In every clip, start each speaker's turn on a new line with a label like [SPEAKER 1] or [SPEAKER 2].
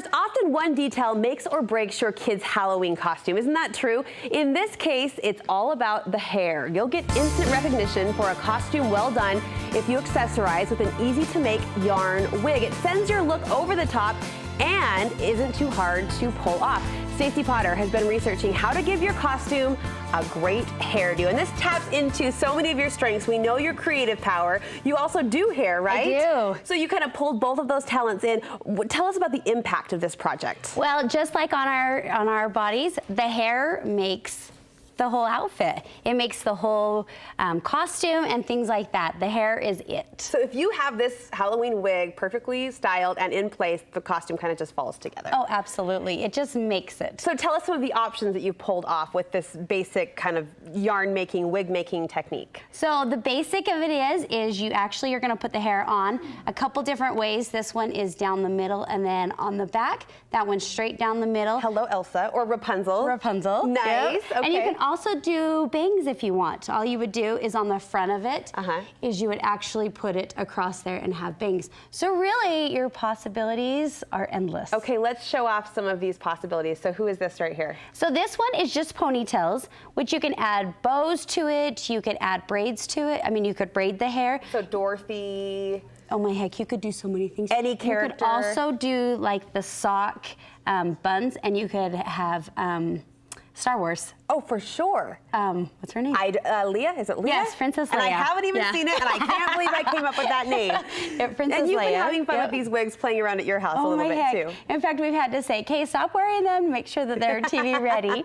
[SPEAKER 1] First, often one detail makes or breaks your kid's Halloween costume. Isn't that true? In this case, it's all about the hair. You'll get instant recognition for a costume well done if you accessorize with an easy-to-make yarn wig. It sends your look over the top and isn't too hard to pull off. Stacey Potter has been researching how to give your costume a great hairdo. And this taps into so many of your strengths. We know your creative power. You also do hair, right?
[SPEAKER 2] I do.
[SPEAKER 1] So you kind of pulled both of those talents in. Tell us about the impact of this project.
[SPEAKER 2] Well, just like on our bodies, the hair makes the whole outfit. It makes the whole costume and things like that. The hair is it.
[SPEAKER 1] So if you have this Halloween wig perfectly styled and in place, the costume kind of just falls together.
[SPEAKER 2] Oh, absolutely. It just makes it.
[SPEAKER 1] So tell us some of the options that you pulled off with this basic kind of yarn making, wig making technique.
[SPEAKER 2] So the basic of it is you actually are going to put the hair on a couple different ways. This one is down the middle and then on the back. That one's straight down the middle.
[SPEAKER 1] Hello, Elsa, or Rapunzel.
[SPEAKER 2] Rapunzel.
[SPEAKER 1] Nice.
[SPEAKER 2] Yep.
[SPEAKER 1] Okay.
[SPEAKER 2] And you can also do bangs if you want. All you would do is on the front of it is you would actually put it across there and have bangs. So really, your possibilities are endless.
[SPEAKER 1] Okay, let's show off some of these possibilities. So who is this right here?
[SPEAKER 2] So this one is just ponytails, which you can add bows to it. You could add braids to it. I mean, you could braid the hair.
[SPEAKER 1] So Dorothy.
[SPEAKER 2] Oh my heck, you could do so many things.
[SPEAKER 1] Any character.
[SPEAKER 2] You could also do like the sock buns, and you could have Star Wars.
[SPEAKER 1] Oh, for sure.
[SPEAKER 2] What's her name?
[SPEAKER 1] Leia? Is it Leia?
[SPEAKER 2] Yes, Princess Leia.
[SPEAKER 1] And I haven't even seen it, and I can't believe I came up with that name.
[SPEAKER 2] Princess
[SPEAKER 1] and you've
[SPEAKER 2] Leia.
[SPEAKER 1] been having fun with these wigs playing around at your house a little bit too.
[SPEAKER 2] In fact, we've had to say, "Okay, stop wearing them. Make sure that they're TV ready."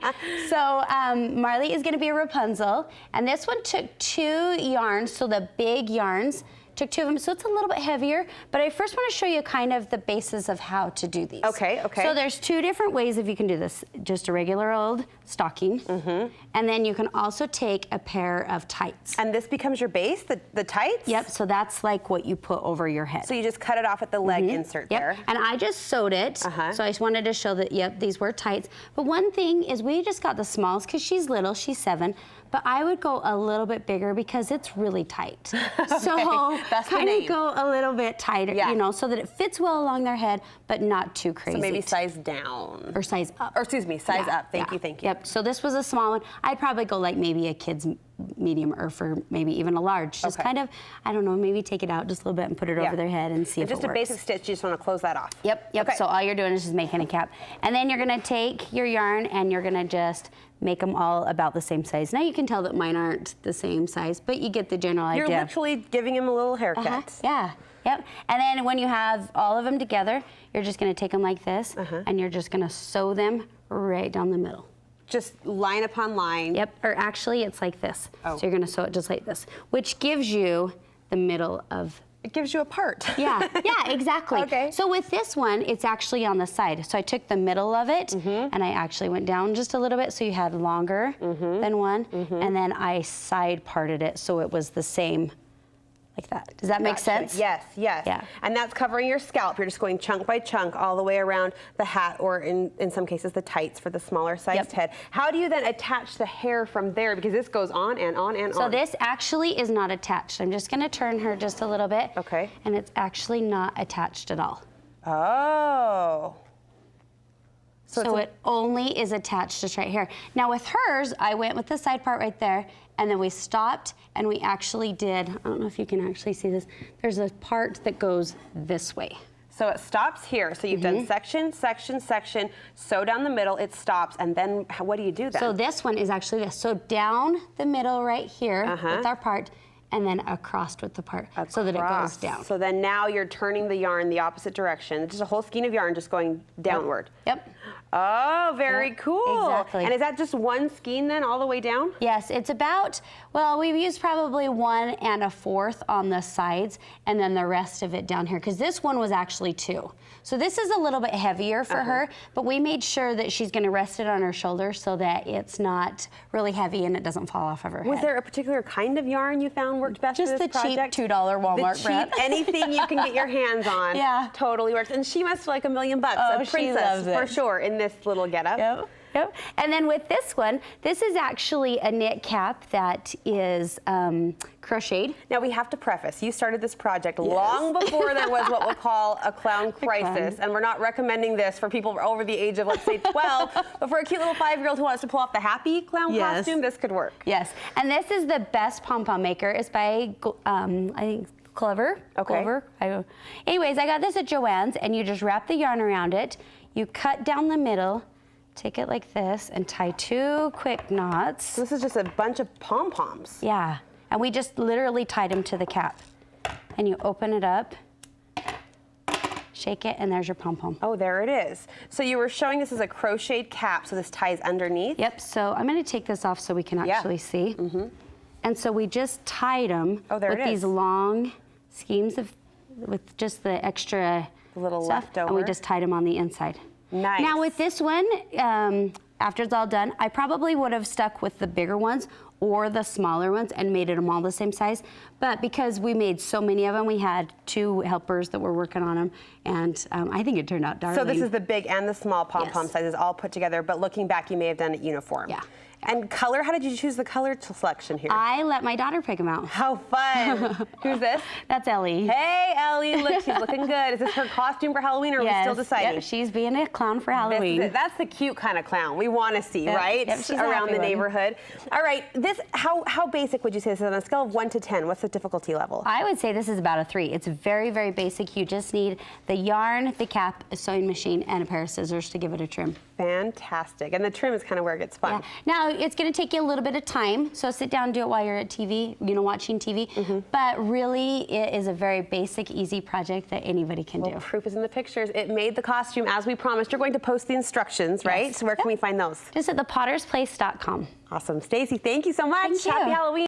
[SPEAKER 2] So Marley is going to be a Rapunzel, and this one took 2 yarns, so the big yarns. Took 2 of them, so it's a little bit heavier, but I first want to show you kind of the basis of how to do these.
[SPEAKER 1] Okay, okay.
[SPEAKER 2] So there's 2 different ways if you can do this. Just a regular old stocking, and then you can also take a pair of tights.
[SPEAKER 1] And this becomes your base, the tights?
[SPEAKER 2] Yep, so that's like what you put over your head.
[SPEAKER 1] So you just cut it off at the leg insert there.
[SPEAKER 2] And I just sewed it, so I just wanted to show that, yep, these were tights. But one thing is we just got the smalls because she's little, she's 7, but I would go a little bit bigger because it's really tight. So kind of go a little bit tighter, you know, so that it fits well along their head, but not too crazy.
[SPEAKER 1] So maybe size down.
[SPEAKER 2] Or size up.
[SPEAKER 1] Or excuse me, size up. Thank you, thank you.
[SPEAKER 2] Yep, so this was a small one. I'd probably go like maybe a kid's medium or for maybe even a large. Just kind of, I don't know, maybe take it out just a little bit and put it over their head and see if it works.
[SPEAKER 1] Just a basic stitch, you just want to close that off.
[SPEAKER 2] Yep, yep, so all you're doing is just making a cap. And then you're gonna take your yarn and you're gonna just make them all about the same size. Now you can tell that mine aren't the same size, but you get the general idea.
[SPEAKER 1] You're literally giving him a little haircut.
[SPEAKER 2] Yeah, yep. And then when you have all of them together, you're just gonna take them like this and you're just gonna sew them right down the middle.
[SPEAKER 1] Just line upon line.
[SPEAKER 2] Yep, or actually it's like this. So you're gonna sew it just like this, which gives you the middle of.
[SPEAKER 1] It gives you a part.
[SPEAKER 2] Yeah, exactly.
[SPEAKER 1] Okay.
[SPEAKER 2] So with this one, it's actually on the side. So I took the middle of it and I actually went down just a little bit so you had longer than one. And then I side parted it so it was the same like that. Does that make sense?
[SPEAKER 1] Yes, yes.
[SPEAKER 2] Yeah.
[SPEAKER 1] And that's covering your scalp. You're just going chunk by chunk all the way around the hat, or in some cases the tights for the smaller sized head. How do you then attach the hair from there? Because this goes on and on and on.
[SPEAKER 2] So this actually is not attached. I'm just gonna turn her just a little bit.
[SPEAKER 1] Okay.
[SPEAKER 2] And it's actually not attached at all.
[SPEAKER 1] Oh.
[SPEAKER 2] So it only is attached just right here. Now with hers, I went with the side part right there, and then we stopped and we actually did, I don't know if you can actually see this, there's a part that goes this way.
[SPEAKER 1] So it stops here. So you've done section, section, section, sew down the middle, it stops, and then what do you do then?
[SPEAKER 2] So this one is actually this. So down the middle right here with our part, and then across with the part so that it goes down.
[SPEAKER 1] So then now you're turning the yarn the opposite direction. Just a whole skein of yarn just going downward.
[SPEAKER 2] Yep.
[SPEAKER 1] Oh, very cool.
[SPEAKER 2] Exactly.
[SPEAKER 1] And is that just one skein then all the way down?
[SPEAKER 2] Yes, it's about, well, we've used probably 1 1/4 on the sides and then the rest of it down here, because this one was actually 2. So this is a little bit heavier for her, but we made sure that she's gonna rest it on her shoulder so that it's not really heavy and it doesn't fall off of her head.
[SPEAKER 1] Was there a particular kind of yarn you found worked best for this project?
[SPEAKER 2] Just the cheap $2 Walmart
[SPEAKER 1] brand. Anything you can get your hands on totally works. And she must feel like $1 million bucks.
[SPEAKER 2] Oh,
[SPEAKER 1] a princess
[SPEAKER 2] she loves it.
[SPEAKER 1] for sure in this little getup.
[SPEAKER 2] Yep. Yep. And then with this one, this is actually a knit cap that is crocheted.
[SPEAKER 1] Now we have to preface, you started this project long before there was what we'll call a clown crisis, and we're not recommending this for people over the age of, let's say, 12, but for a cute little 5-year-old who wants to pull off the happy clown costume, this could work.
[SPEAKER 2] Yes, and this is the best pom-pom maker. It's by, I think, Clover.
[SPEAKER 1] Okay.
[SPEAKER 2] Clover. Anyways, I got this at Joann's, and you just wrap the yarn around it. You cut down the middle, take it like this, and tie 2 quick knots.
[SPEAKER 1] So this is just a bunch of pom-poms.
[SPEAKER 2] Yeah, and we just literally tied them to the cap. And you open it up, shake it, and there's your pom-pom.
[SPEAKER 1] Oh, there it is. So you were showing this as a crocheted cap, so this ties underneath?
[SPEAKER 2] Yep, so I'm gonna take this off so we can actually see. And so we just tied them with these long schemes with just the extra
[SPEAKER 1] little
[SPEAKER 2] stuff,
[SPEAKER 1] leftover.
[SPEAKER 2] and we just tied them on the inside.
[SPEAKER 1] Nice.
[SPEAKER 2] Now with this one, after it's all done, I probably would have stuck with the bigger ones or the smaller ones and made them all the same size. But because we made so many of them, we had 2 helpers that were working on them, and I think it turned out darling.
[SPEAKER 1] So this is the big and the small pom-pom sizes all put together, but looking back, you may have done it uniform.
[SPEAKER 2] Yeah.
[SPEAKER 1] And color, how did you choose the color selection here?
[SPEAKER 2] I let my daughter pick them out.
[SPEAKER 1] How fun. Who's this?
[SPEAKER 2] That's Ellie.
[SPEAKER 1] Hey, Ellie, look, she's looking good. Is this her costume for Halloween, or are we still deciding?
[SPEAKER 2] Yep, she's being a clown for Halloween.
[SPEAKER 1] That's the cute kind of clown we want to see, right?
[SPEAKER 2] Yep, she's
[SPEAKER 1] around the neighborhood. All right, this, how basic would you say this is on a scale of 1 to 10? What's the difficulty level?
[SPEAKER 2] I would say this is about a 3. It's very, very basic. You just need the yarn, the cap, a sewing machine, and a pair of scissors to give it a trim.
[SPEAKER 1] Fantastic. And the trim is kind of where it gets fun.
[SPEAKER 2] Yeah. Now, it's going to take you a little bit of time, so sit down and do it while you're at TV, watching TV. But really, it is a very basic, easy project that anybody can do.
[SPEAKER 1] Proof is in the pictures. It made the costume as we promised. You're going to post the instructions, right? So where can we find those?
[SPEAKER 2] Just at thepottersplace.com.
[SPEAKER 1] Awesome. Stacy, thank you so much.
[SPEAKER 2] Thank you.
[SPEAKER 1] Happy Halloween.